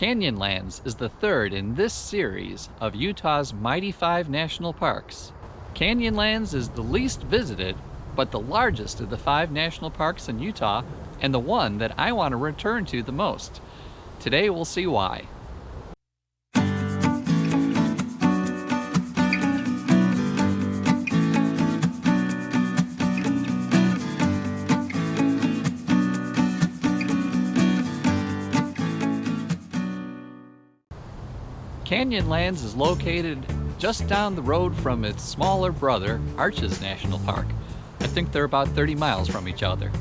Canyonlands is the third in this series of Utah's Mighty 5 national parks. Canyonlands is the least visited, but the largest of the 5 national parks in Utah, and the one that I want to return to the most. Today we'll see why. Canyonlands is located just down the road from its smaller brother, Arches National Park. I think they're about 30 miles from each other.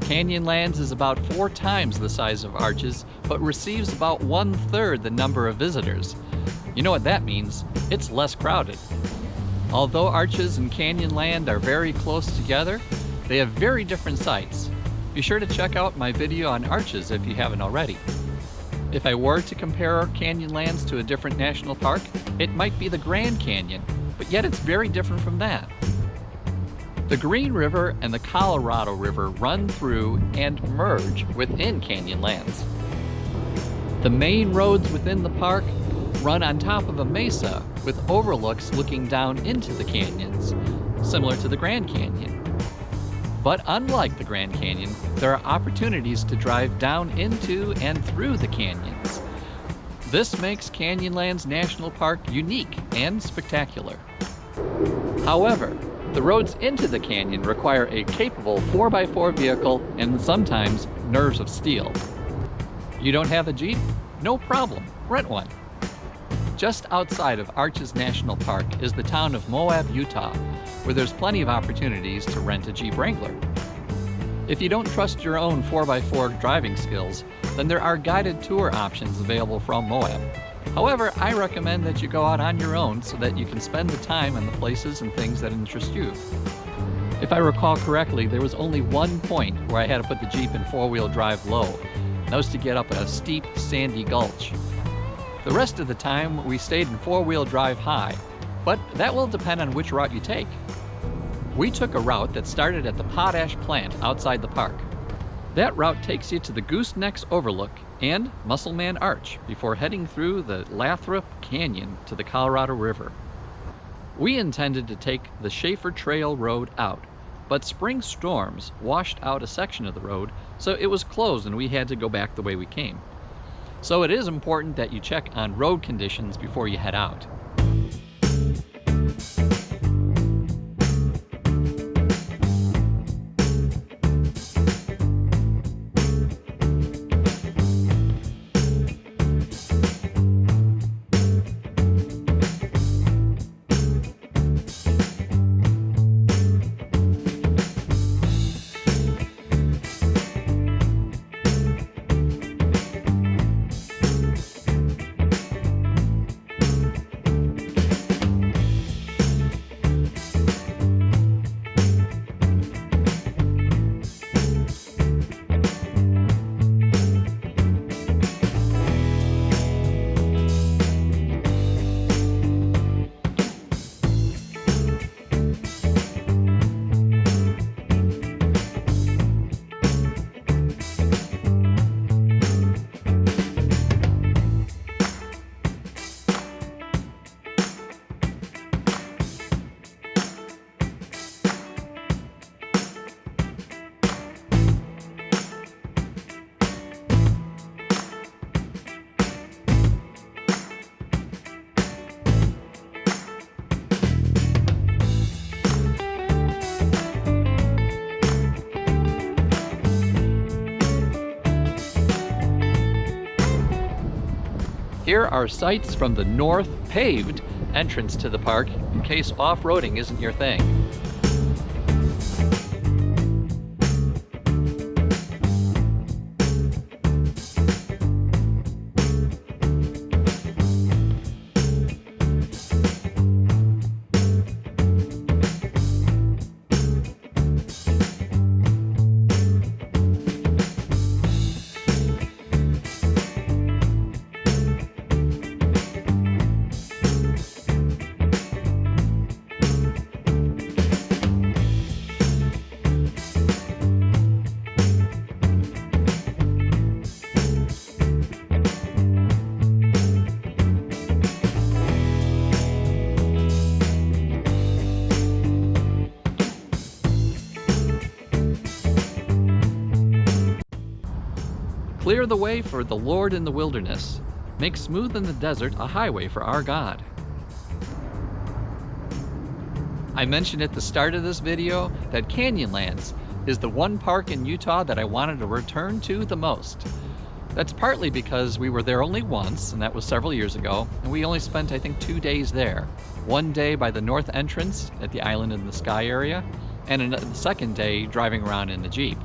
Canyonlands is about 4 times the size of Arches, but receives about 1/3 the number of visitors. You know what that means? It's less crowded. Although Arches and Canyonland are very close together, they have very different sites. Be sure to check out my video on Arches if you haven't already. If I were to compare Canyonlands to a different national park, it might be the Grand Canyon, but yet it's very different from that. The Green River and the Colorado River run through and merge within Canyonlands. The main roads within the park run on top of a mesa with overlooks looking down into the canyons, similar to the Grand Canyon. But unlike the Grand Canyon, there are opportunities to drive down into and through the canyons. This makes Canyonlands National Park unique and spectacular. However, the roads into the canyon require a capable 4x4 vehicle and sometimes nerves of steel. You don't have a Jeep? No problem, rent one. Just outside of Arches National Park is the town of Moab, Utah, where there's plenty of opportunities to rent a Jeep Wrangler. If you don't trust your own 4x4 driving skills, then there are guided tour options available from Moab. However, I recommend that you go out on your own so that you can spend the time in the places and things that interest you. If I recall correctly, there was only one point where I had to put the Jeep in 4-wheel drive low, and that was to get up a steep, sandy gulch. The rest of the time, we stayed in 4-wheel drive high, but that will depend on which route you take. We took a route that started at the Potash plant outside the park. That route takes you to the Gooseneck Overook and Musselman Arch before heading through the Lathrop Canyon to the Colorado River. We intended to take the Shafer Trail road out, but spring storms washed out a section of the road, so it was closed and we had to go back the way we came. So it is important that you check on road conditions before you head out. Here are sights from the north paved entrance to the park in case off-roading isn't your thing. a way for the Lord in the wilderness. Make smooth in the desert a highway for our God. I mentioned at the start of this video that Canyonlands is the one park in Utah that I wanted to return to the most. That's partly because we were there only once, and that was several years ago, and we only spent, I think, 2 days there. 1 day by the north entrance at the Island in the Sky area, and the second day driving around in the Jeep.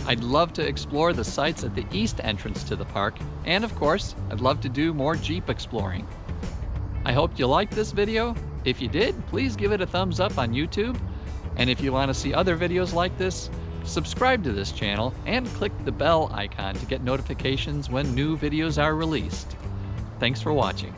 I'd love to explore the sites at the east entrance to the park, and of course, I'd love to do more Jeep exploring. I hope you liked this video. If you did, please give it a thumbs up on YouTube. And if you want to see other videos like this, subscribe to this channel and click the bell icon to get notifications when new videos are released. Thanks for watching.